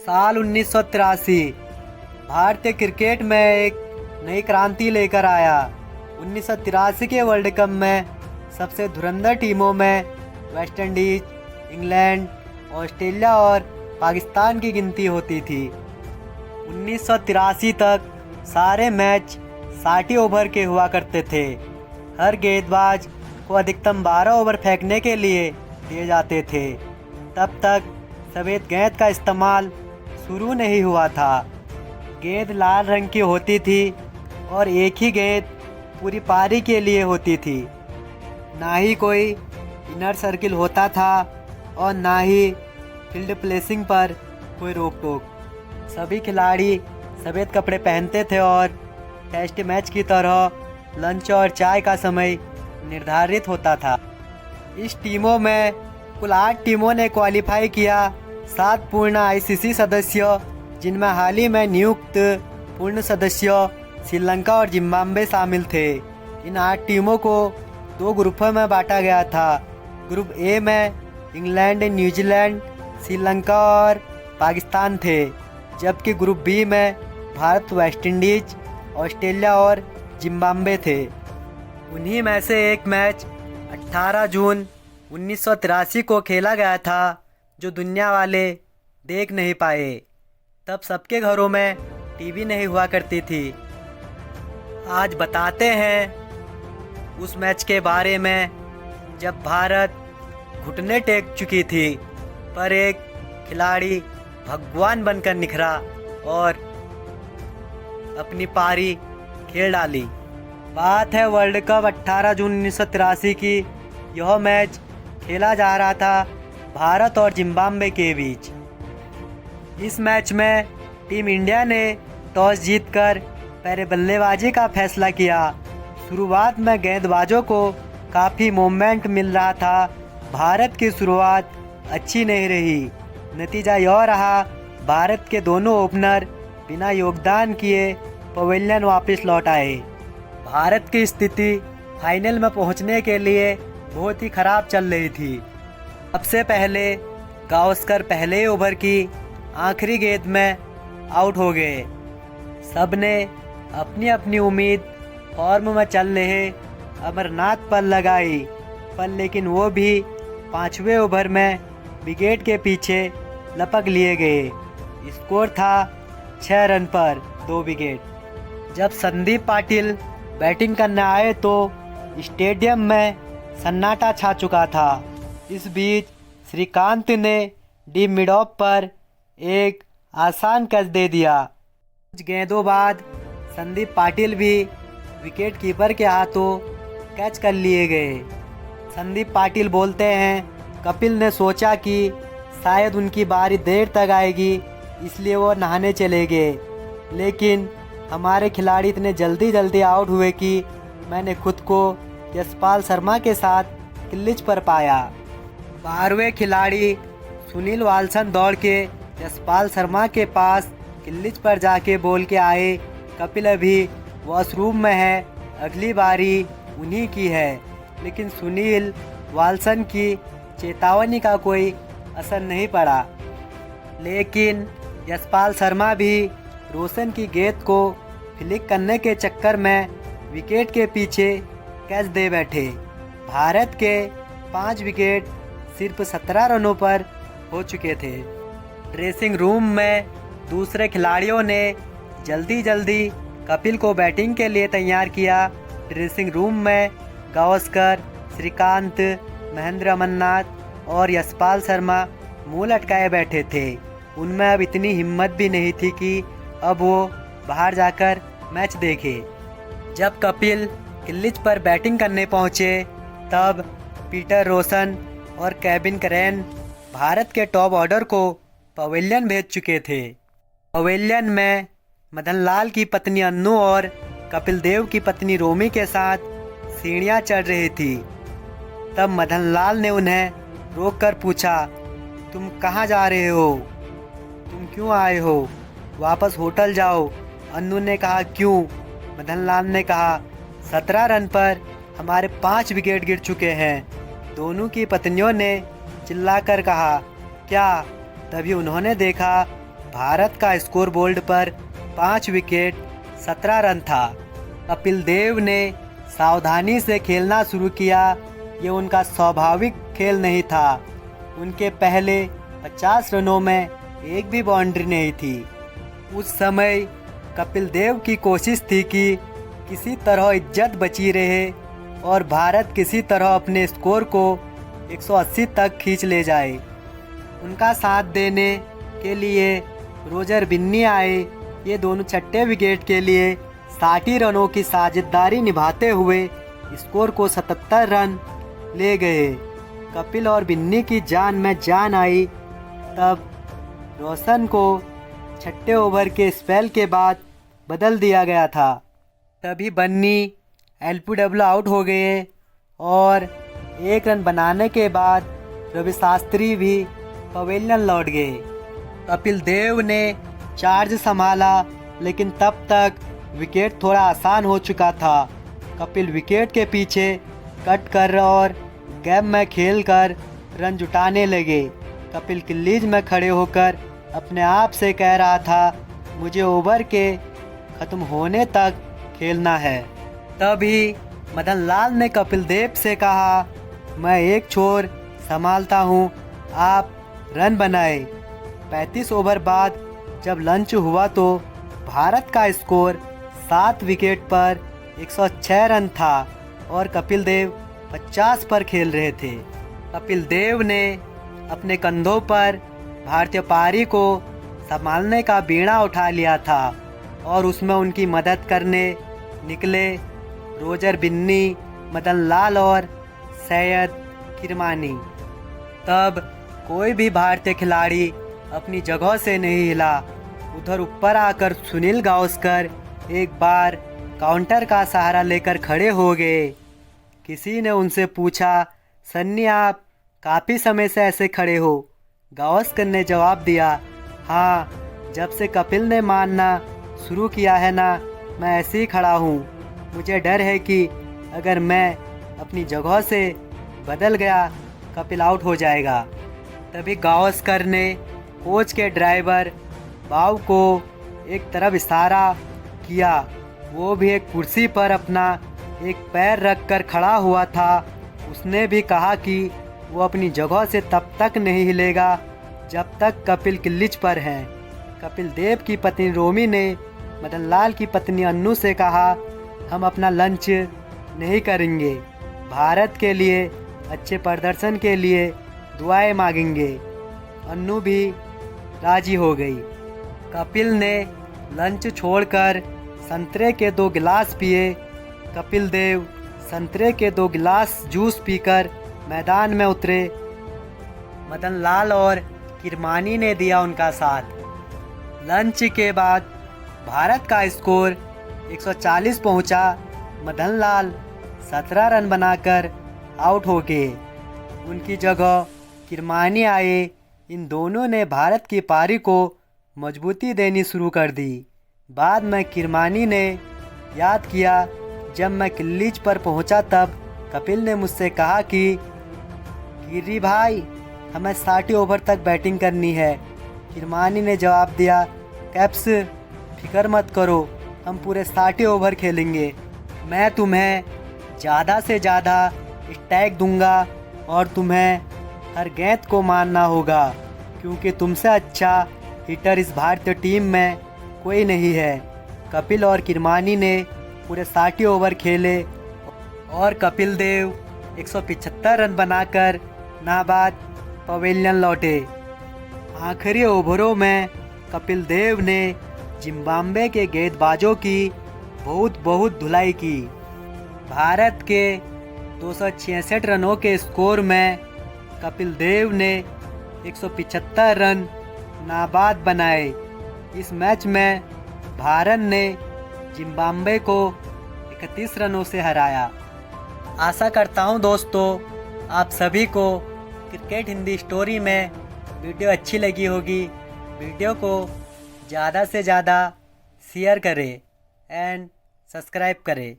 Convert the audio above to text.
साल 1983 भारतीय क्रिकेट में एक नई क्रांति लेकर आया। 1983 के वर्ल्ड कप में सबसे धुरंधर टीमों में वेस्ट इंडीज, इंग्लैंड, ऑस्ट्रेलिया और पाकिस्तान की गिनती होती थी। 1983 तक सारे मैच 60 ओवर के हुआ करते थे। हर गेंदबाज को अधिकतम 12 ओवर फेंकने के लिए दिए जाते थे। तब तक सफ़ेद गेंद का इस्तेमाल शुरू नहीं हुआ था। गेंद लाल रंग की होती थी और एक ही गेंद पूरी पारी के लिए होती थी। ना ही कोई इनर सर्किल होता था और ना ही फील्ड प्लेसिंग पर कोई रोक टोक। सभी खिलाड़ी सफ़ेद कपड़े पहनते थे और टेस्ट मैच की तरह लंच और चाय का समय निर्धारित होता था। इस टीमों में कुल 8 टीमों ने क्वालिफाई किया। 7 पूर्ण आईसीसी सदस्य, जिनमें हाल ही में नियुक्त पूर्ण सदस्य श्रीलंका और जिम्बाब्वे शामिल थे। इन 8 टीमों को 2 ग्रुपों में बांटा गया था। ग्रुप ए में इंग्लैंड, न्यूजीलैंड, श्रीलंका और पाकिस्तान थे, जबकि ग्रुप बी में भारत, वेस्ट इंडीज, ऑस्ट्रेलिया और जिम्बाब्वे थे। उन्हीं में से एक मैच 18 जून 1983 को खेला गया था, जो दुनिया वाले देख नहीं पाए। तब सबके घरों में टीवी नहीं हुआ करती थी। आज बताते हैं उस मैच के बारे में, जब भारत घुटने टेक चुकी थी, पर एक खिलाड़ी भगवान बनकर निखरा और अपनी पारी खेल डाली। बात है वर्ल्ड कप 18 जून 1983 की। यह मैच खेला जा रहा था भारत और जिम्बाब्वे के बीच। इस मैच में टीम इंडिया ने टॉस जीतकर पहले बल्लेबाजी का फैसला किया। शुरुआत में गेंदबाजों को काफ़ी मोमेंट मिल रहा था। भारत की शुरुआत अच्छी नहीं रही। नतीजा यह रहा, भारत के दोनों ओपनर बिना योगदान किए पवेलियन वापस लौट आए। भारत की स्थिति फाइनल में पहुंचने के लिए बहुत ही खराब चल रही थी। सबसे पहले गावस्कर पहले ओवर की आखिरी गेंद में आउट हो गए। सबने अपनी अपनी उम्मीद फॉर्म में चल रहे अमरनाथ पर लगाई, पर लेकिन वो भी 5वें ओवर में विकेट के पीछे लपक लिए गए। स्कोर था 6 रन पर 2 विकेट। जब संदीप पाटिल बैटिंग करने आए तो स्टेडियम में सन्नाटा छा चुका था। इस बीच श्रीकांत ने डी मिड ऑफ पर एक आसान कैच दे दिया। कुछ गेंदों बाद संदीप पाटिल भी विकेट कीपर के हाथों कैच कर लिए गए। संदीप पाटिल बोलते हैं, कपिल ने सोचा कि शायद उनकी बारी देर तक आएगी, इसलिए वो नहाने चले गए। लेकिन हमारे खिलाड़ी इतने जल्दी आउट हुए कि मैंने खुद को यशपाल शर्मा के साथ क्लीज पर पाया। 12वें खिलाड़ी सुनील वाल्सन दौड़ के यशपाल शर्मा के पास क्लीज पर जाके बोल के आए, कपिल अभी वॉशरूम में है, अगली बारी उन्हीं की है। लेकिन सुनील वाल्सन की चेतावनी का कोई असर नहीं पड़ा। लेकिन यशपाल शर्मा भी रोशन की गेंद को फ्लिक करने के चक्कर में विकेट के पीछे कैच दे बैठे। भारत के 5 विकेट सिर्फ 17 रनों पर हो चुके थे। ड्रेसिंग रूम में दूसरे खिलाड़ियों ने जल्दी कपिल को बैटिंग के लिए तैयार किया। ड्रेसिंग रूम में गावस्कर, श्रीकांत, महेंद्र अमरनाथ और यशपाल शर्मा मुंह लटकाए बैठे थे। उनमें अब इतनी हिम्मत भी नहीं थी कि अब वो बाहर जाकर मैच देखे। जब कपिल क्लीज पर बैटिंग करने पहुंचे, तब पीटर रोशन और केविन करेन भारत के टॉप ऑर्डर को पवेलियन भेज चुके थे। पवेलियन में मदनलाल की पत्नी अन्नू और कपिल देव की पत्नी रोमी के साथ सीढ़ियाँ चढ़ रही थी। तब मदनलाल ने उन्हें रोककर पूछा, तुम कहाँ जा रहे हो? तुम क्यों आए हो? वापस होटल जाओ। अन्नू ने कहा, क्यों? मदनलाल ने कहा, 17 रन पर हमारे 5 विकेट गिर चुके हैं। दोनों की पत्नियों ने चिल्लाकर कहा, क्या? तभी उन्होंने देखा भारत का स्कोर बोर्ड पर 5 विकेट 17 रन था। कपिल देव ने सावधानी से खेलना शुरू किया। ये उनका स्वाभाविक खेल नहीं था। उनके पहले 50 रनों में एक भी बाउंड्री नहीं थी। उस समय कपिल देव की कोशिश थी कि किसी तरह इज्जत बची रहे और भारत किसी तरह अपने स्कोर को 180 तक खींच ले जाए। उनका साथ देने के लिए रोजर बिन्नी आए। ये दोनों छठे विकेट के लिए 60 रनों की साझेदारी निभाते हुए स्कोर को 77 रन ले गए। कपिल और बिन्नी की जान में जान आई। तब रोशन को छठे ओवर के स्पेल के बाद बदल दिया गया था। तभी बन्नी एलपीडब्ल्यू आउट हो गए और 1 रन बनाने के बाद रवि शास्त्री भी पवेलियन लौट गए। कपिल देव ने चार्ज संभाला, लेकिन तब तक विकेट थोड़ा आसान हो चुका था। कपिल विकेट के पीछे कट कर और गैप में खेलकर रन जुटाने लगे। कपिल क्रीज में खड़े होकर अपने आप से कह रहा था, मुझे ओवर के ख़त्म होने तक खेलना है। तभी मदन लाल ने कपिल देव से कहा, मैं एक छोर संभालता हूँ, आप रन बनाए। 35 ओवर बाद जब लंच हुआ तो भारत का स्कोर 7 विकेट पर 106 रन था और कपिल देव 50 पर खेल रहे थे। कपिल देव ने अपने कंधों पर भारतीय पारी को संभालने का बीड़ा उठा लिया था और उसमें उनकी मदद करने निकले रोजर बिन्नी, मदन लाल और सैयद किरमानी। तब कोई भी भारतीय खिलाड़ी अपनी जगह से नहीं हिला। उधर ऊपर आकर सुनील गावस्कर एक बार काउंटर का सहारा लेकर खड़े हो गए। किसी ने उनसे पूछा, सन्नी आप काफ़ी समय से ऐसे खड़े हो? गावस्कर ने जवाब दिया, हाँ, जब से कपिल ने मानना शुरू किया है ना, मैं ऐसे ही खड़ा हूँ। मुझे डर है कि अगर मैं अपनी जगह से बदल गया कपिल आउट हो जाएगा। तभी गावस्कर ने कोच के ड्राइवर बाव को एक तरफ इशारा किया। वो भी एक कुर्सी पर अपना एक पैर रखकर खड़ा हुआ था। उसने भी कहा कि वो अपनी जगह से तब तक नहीं हिलेगा जब तक कपिल क्रीज पर है। कपिल देव की पत्नी रोमी ने मदन लाल की पत्नी अन्नू से कहा, हम अपना लंच नहीं करेंगे, भारत के लिए अच्छे प्रदर्शन के लिए दुआएं मांगेंगे। अन्नू भी राजी हो गई। कपिल ने लंच छोड़कर संतरे के 2 गिलास पिए। कपिल देव संतरे के 2 गिलास जूस पीकर मैदान में उतरे। मदन लाल और किरमानी ने दिया उनका साथ। लंच के बाद भारत का स्कोर 140 पहुंचा। मदन लाल 17 रन बनाकर आउट हो गए। उनकी जगह किरमानी आए। इन दोनों ने भारत की पारी को मजबूती देनी शुरू कर दी। बाद में किरमानी ने याद किया, जब मैं क्रीज पर पहुंचा तब कपिल ने मुझसे कहा कि गिरी भाई, हमें 60 ओवर तक बैटिंग करनी है। किरमानी ने जवाब दिया, कैप्स फिक्र मत करो, हम पूरे 60 ओवर खेलेंगे। मैं तुम्हें ज़्यादा से ज़्यादा स्ट्राइक दूंगा और तुम्हें हर गेंद को मारना होगा, क्योंकि तुमसे अच्छा हिटर इस भारतीय टीम में कोई नहीं है। कपिल और किरमानी ने पूरे 60 ओवर खेले और कपिल देव 175 रन बनाकर नाबाद पवेलियन लौटे। आखिरी ओवरों में कपिल देव ने जिम्बाब्वे के गेंदबाजों की बहुत धुलाई की। भारत के 266 रनों के स्कोर में कपिल देव ने 175 रन नाबाद बनाए। इस मैच में भारत ने जिम्बाब्वे को 31 रनों से हराया। आशा करता हूं दोस्तों आप सभी को क्रिकेट हिंदी स्टोरी में वीडियो अच्छी लगी होगी। वीडियो को ज़्यादा से ज़्यादा शेयर करें एंड सब्सक्राइब करें।